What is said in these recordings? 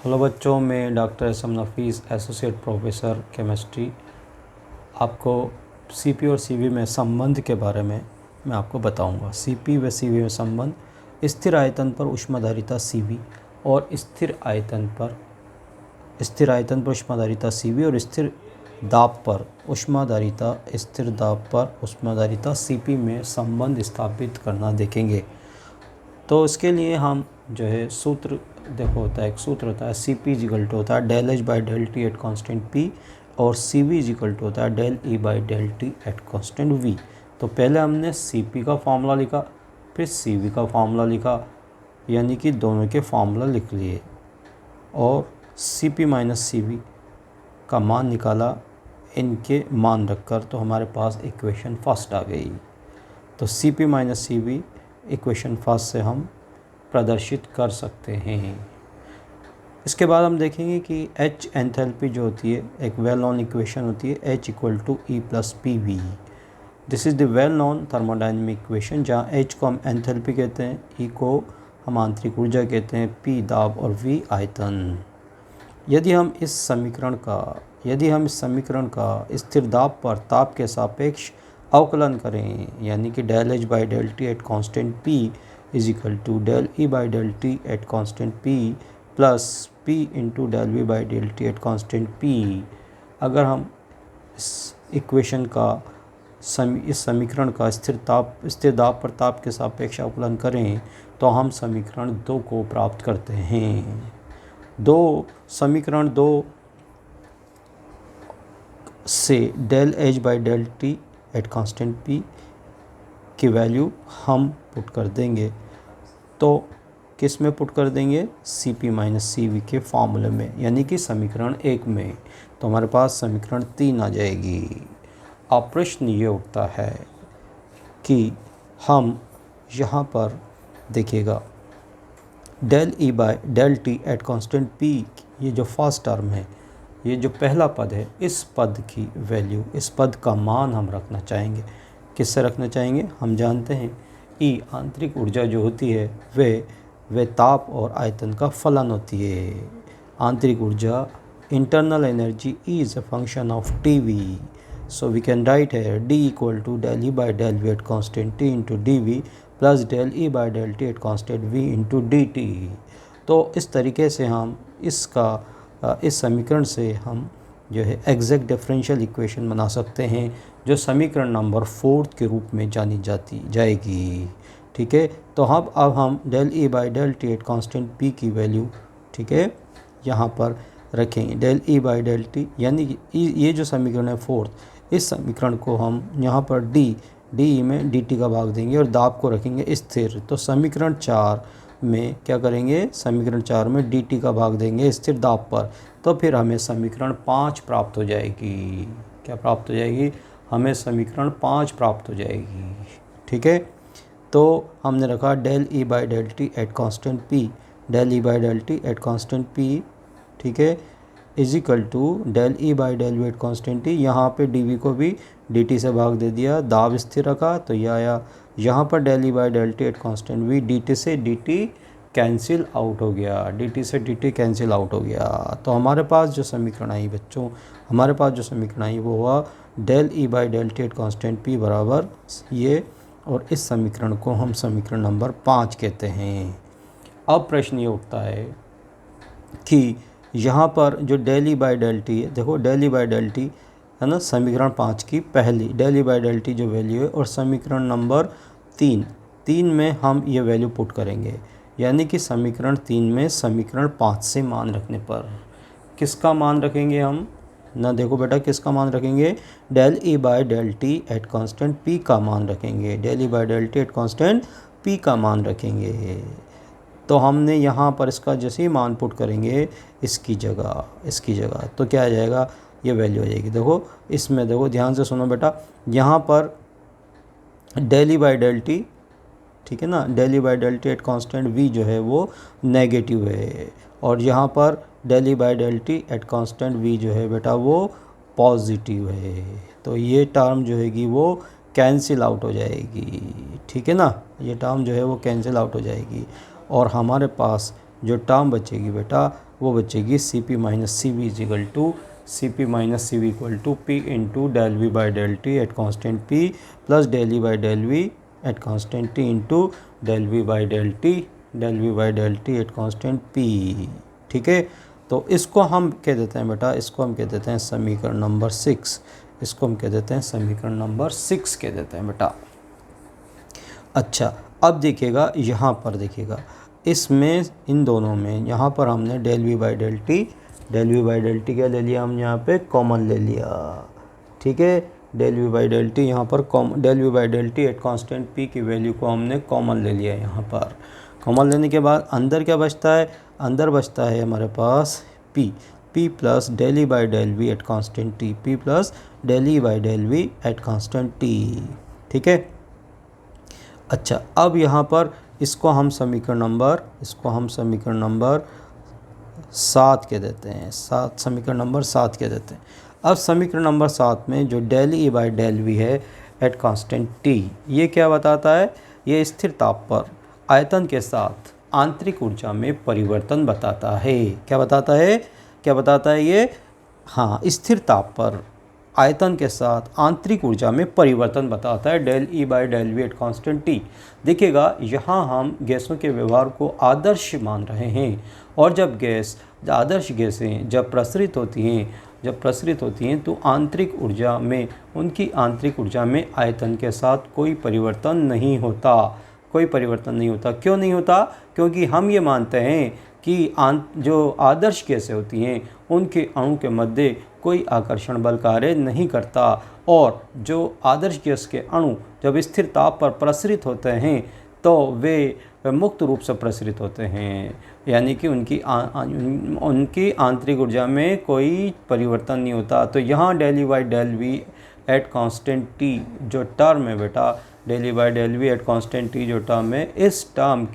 Hello बच्चों, मैं doctor SM Nafees, associate professor chemistry. आपको सीपी और सीवी में संबंध के बारे में मैं आपको बताऊंगा। सीपी व सीवी में संबंध: स्थिर आयतन पर ऊष्माधारिता सीवी और स्थिर आयतन पर ऊष्माधारिता सीवी और स्थिर दाब पर ऊष्माधारिता सीपी में संबंध स्थापित करना देखेंगे। तो इसके लिए हम जो है सूत्र होता है, एक सूत्र होता है CP इक्वल टू होता है del H by del T at constant P और CV इक्वल टू होता है del E by del T at constant V। तो पहले हमने CP का फार्मूला लिखा, फिर CV का फार्मूला लिखा, यानी कि दोनों के फार्मूला लिख लिए और CP माइनस CV का मान निकाला, इनके मान रखकर, तो हमारे पास इक्वेशन फर्स्ट आ गई। तो CP minus CV equation first से हम प्रदर्शित कर सकते हैं। इसके बाद हम देखेंगे कि H एंथैल्पी जो होती है, एक वेल नोन इक्वेशन होती है H equal to E plus P V. This is the well known thermodynamic equation, जहाँ H को हम एंथैल्पी कहते हैं, E को हम आंतरिक ऊर्जा कहते हैं, P दाब और V आयतन। यदि हम इस समीकरण का स्थिर दाब पर ताप के सापेक्ष अवकलन करें, यानी कि del H by del T at constant P is equal to del E by del T at constant P plus P into del V by del T at constant P, अगर हम इस इक्वेशन का इस समीकरण का स्थिर दाब पर ताप के सापेक्ष अवकलन करें तो हम समीकरण 2 को प्राप्त करते हैं। समीकरण 2 से del H by del T at constant P की वैल्यू हम पुट कर देंगे। तो किस में पुट कर देंगे? CP माइनस CV के फॉर्मूले में, यानी कि समीकरण 1 में। तो हमारे पास समीकरण 3 आ जाएगी। अब प्रश्न ये उठता है कि हम यहाँ पर देखिएगा del E by del T at constant P, ये जो फर्स्ट टर्म है, ये जो पहला पद है, इस पद की वैल्यू, इस पद का मान हम रखना चाहेंगे। किससे रखना चाहेंगे? हम जानते हैं E आंतरिक ऊर्जा जो होती है वे ताप और आयतन का फलन होती है। आंतरिक ऊर्जा, internal energy, E is a function of TV। So we can write है D equal to del E by del V at constant T into DV plus del E by del T at constant V into DT। तो इस तरीके से हम इस समीकरण से हम जो है एग्जैक्ट डिफरेंशियल इक्वेशन बना सकते हैं, जो समीकरण नंबर 4 के रूप में जानी जाएगी। ठीक है, तो अब हम del E by del T at constant P की वैल्यू, ठीक है, यहाँ पर रखेंगे। Del E by del T, यानी कि ये जो समीकरण है 4th, इस समीकरण को हम यहाँ पर डी में dt का भाग देंगे और दाब को रखेंगे स्थिर। तो समीकरण 4 में क्या करेंगे? समीकरण 4 में dt का भाग देंगे स्थिर दाब पर, तो फिर हमें समीकरण 5 प्राप्त हो जाएगी। क्या प्राप्त हो जाएगी? हमें समीकरण 5 प्राप्त हो जाएगी। ठीक है, तो हमने रखा del E by del T at constant P, del E by del T at constant P, ठीक है, is equal to del E by del V at constant T। यहाँ पे dv को भी dt से भाग दे दिया, दाब स्थिर रखा, तो यह आया। यहाँ पर del E by del T at constant V, dt से dt कैंसिल आउट हो गया, dt से dt कैंसिल आउट हो गया। तो हमारे पास जो समीकरण आई बच्चों, वो हुआ del E by del T at constant P बराबर ये, और इस समीकरण को हम समीकरण नंबर 5 कहते हैं। अब प्रश्न ये उठता है कि यहाँ पर जो del E by del T है, देखो del E by del T है ना, समीकरण 5 की पहली del E by del T जो वैल्यू है, और समीकरण नंबर 3 में हम ये वैल्यू पुट करेंगे, यानी कि समीकरण 3 में समीकरण 5 से मान रखने पर किसका मान रखेंगे हम ना? देखो बेटा, किसका मान रखेंगे? Del E by del T at constant P का मान रखेंगे। Del E by del T at constant P का मान रखेंगे। तो हमने यहाँ पर इसका जैसे ही मान पुट करेंगे इसकी जगह, तो क्या आ जाएगा? ये वैल्यू आ जाएगी। देखो इसमें, देखो ध्यान से सुनो बेटा, यहाँ पर del E by del T, ठीक है ना, del E by del T at constant V जो है वो नेगेटिव है, और यहाँ पर del E by del T at constant V जो है बेटा वो पॉजिटिव है। तो ये टर्म जो हैगी वो कैंसिल आउट हो जाएगी। ठीक है ना, ये टर्म जो है वो कैंसिल आउट हो जाएगी, और हमारे पास जो टर्म बचेगी बेटा वो बचेगी C P minus C V equal to P into del V by del T at constant P plus del E by del V at constant T into del V by del T at constant P. ठीक है, तो इसको हम कह देते हैं बेटा, इसको हम कह देते हैं समीकरण नंबर 6। इसको हम कह देते हैं समीकरण नंबर 6 कह देते हैं बेटा। अच्छा, अब देखिएगा यहाँ पर, देखिएगा इसमें इन दोनों में यहाँ पर हमने del V by del T क्या ले लिया, हम यहाँ पे कॉमन ले लिया। ठीक है, del V by del T यहाँ पर del V by del T at constant P की वैल्यू को हमने कॉमन ले लिया। यहाँ पर कॉमन लेने के बाद अंदर क्या बचता है, अंदर बचता है हमारे पास P plus del E by del V at constant T, P plus del E by del V at constant T. ठीक है, अच्छा अब यहाँ पर इसको हम समीकरण नंबर 7 कह देते हैं, समीकरण नंबर 7 कह देते हैं। अब समीकरण नंबर 7 में जो del E by del V है एट कांस्टेंट टी, ये क्या बताता है, ये स्थिर ताप पर आयतन के साथ आंतरिक ऊर्जा में परिवर्तन बताता है। क्या बताता है ये, हाँ, स्थिर ताप पर आयतन के साथ आंतरिक ऊर्जा में परिवर्तन बताता है, del E by del V at constant T. देखिएगा यहाँ हम गैसों के व्यवहार को आदर्श मान रहे हैं, और जब आदर्श गैसें जब प्रसरित होती हैं तो आंतरिक ऊर्जा में, उनकी आंतरिक ऊर्जा में आयतन के साथ कोई परिवर्तन नहीं होता। क्यों नहीं होता? क्योंकि हम ये मानते हैं कि जो आदर्श गैसें होती हैं उनके अणु के मध्य कोई आकर्षण बल कार्य नहीं करता, और जो आदर्श गैस के अणु जब स्थिर ताप पर प्रसरित होते हैं तो वे मुक्त रूप से प्रसरित होते हैं, यानी कि उनकी आंतरिक ऊर्जा में कोई परिवर्तन नहीं होता। तो यहाँ del E by del V at constant T जो टर्म है बेटा, del E by del V at constant T जो टर्म है, इस टर्म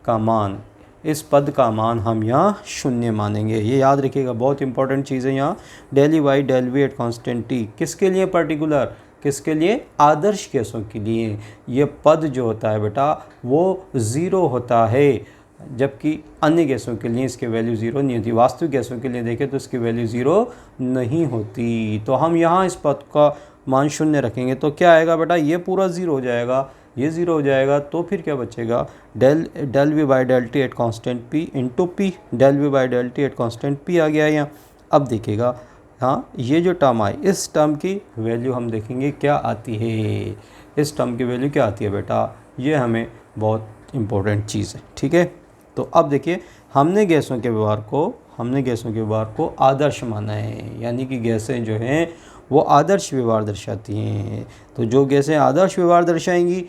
का मान, इस पद का मान हम यहाँ शून्य मानेंगे। ये याद रखिएगा, बहुत इंपॉर्टेंट चीज़ है यहाँ। Del E by del V at constant T किसके लिए पर्टिकुलर, किसके लिए, आदर्श गैसों के लिए। ये पद जो होता है बेटा वो ज़ीरो होता है, जबकि अन्य गैसों के लिए इसकी वैल्यू ज़ीरो नहीं होती। वास्तविक गैसों के लिए देखें तो इसकी वैल्यू ज़ीरो नहीं होती। तो हम यहाँ इस पद का मान शून्य रखेंगे तो क्या आएगा बेटा, ये पूरा ज़ीरो हो जाएगा, ये ज़ीरो हो जाएगा। तो फिर क्या बचेगा, del V by del T at constant P into P, del V by del T at constant P आ गया यहाँ। अब देखिएगा, हाँ, ये जो टर्म आई, इस टर्म की वैल्यू हम देखेंगे क्या आती है। इस टर्म की वैल्यू क्या आती है बेटा, ये हमें बहुत इम्पोर्टेंट चीज़ है। ठीक है, तो अब देखिए, हमने गैसों के व्यवहार को आदर्श माना है, यानी कि गैसें जो हैं वो आदर्श व्यवहार दर्शाती हैं। तो जो गैसें आदर्श व्यवहार दर्शाएंगी,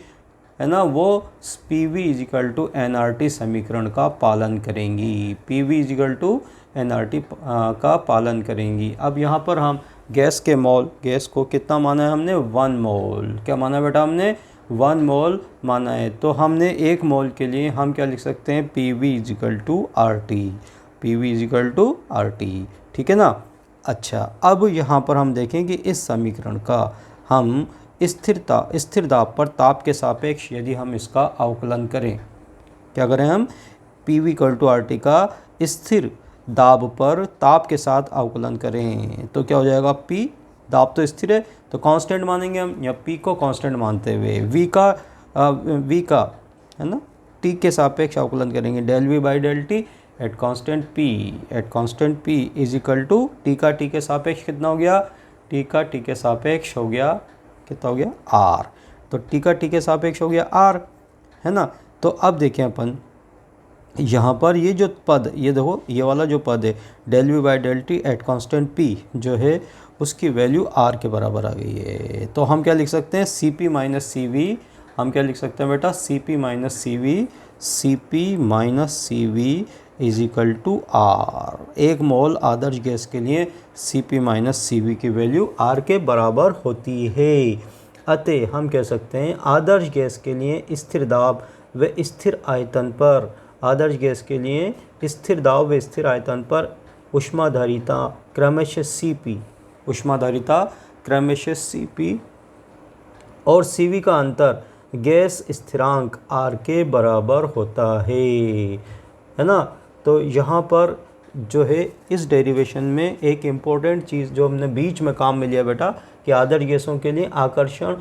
है ना, वो P V equal to N R T समीकरण का पालन करेंगी, P V equal to N R T का पालन करेंगी। अब यहाँ पर हम गैस को कितना माना है हमने, 1 मोल। क्या माना है बेटा, हमने 1 मोल माना है। तो हमने 1 मोल के लिए हम क्या लिख सकते हैं, P V equal to R T. ठीक है ना। अच्छा, अब यहाँ पर हम देखेंगे इस समीकरण का हम स्थिर दाब पर ताप के सापेक्ष यदि हम इसका अवकलन करें, क्या करें हम, P V equal to R T का स्थिर दाब पर ताप के साथ अवकलन करें तो क्या हो जाएगा, पी, दाब तो स्थिर है तो कांस्टेंट मानेंगे हम, या पी को कांस्टेंट मानते हुए वी का है ना टी के सापेक्ष अवकलन करेंगे, del V by del T at constant P is equal to T के सापेक्ष कितना हो गया, टी के सापेक्ष हो गया, कितना हो गया, आर। तो टी के सापेक्ष हो गया आर, है ना। तो अब देखें अपन यहाँ पर ये जो पद, ये देखो, ये वाला जो पद है del V by del T at constant P जो है उसकी वैल्यू आर के बराबर आ गई है। तो हम क्या लिख सकते हैं, C P minus C V, हम क्या लिख सकते हैं बेटा, C P minus C V is equal to R. 1 mole आदर्श गैस के लिए C P minus C V की वैल्यू आर के बराबर होती है। अतः हम कह सकते हैं आदर्श गैस के लिए स्थिर दाब व स्थिर आयतन पर, आदर्श गैस के लिए स्थिर दाब व स्थिर आयतन पर ऊष्माधारिता क्रमशः सी पी और सी वी का अंतर गैस स्थिरांक आर के बराबर होता है ना। तो यहाँ पर जो है इस डेरिवेशन में एक इम्पोर्टेंट चीज़ जो हमने बीच में काम में लिया बेटा कि आदर्श गैसों के लिए आकर्षण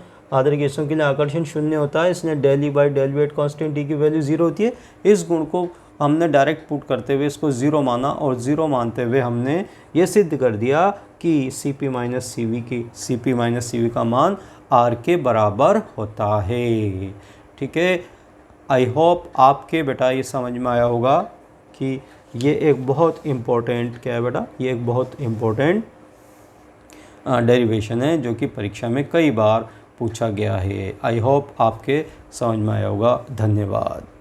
शून्य होता है, इसलिए del E by del V at constant T की वैल्यू 0 होती है। इस गुण को हमने डायरेक्ट पुट करते हुए इसको 0 माना और 0 मानते हुए हमने ये सिद्ध कर दिया कि Cp माइनस Cv का मान R के बराबर होता है। ठीक है, आई होप आपके बेटा ये समझ में आया होगा कि ये एक बहुत इम्पोर्टेंट क्या है बेटा, ये एक बहुत इम्पोर्टेंट डेरिवेशन है जो कि परीक्षा में कई बार पूछा गया है। आई होप आपके समझ में आया होगा। धन्यवाद।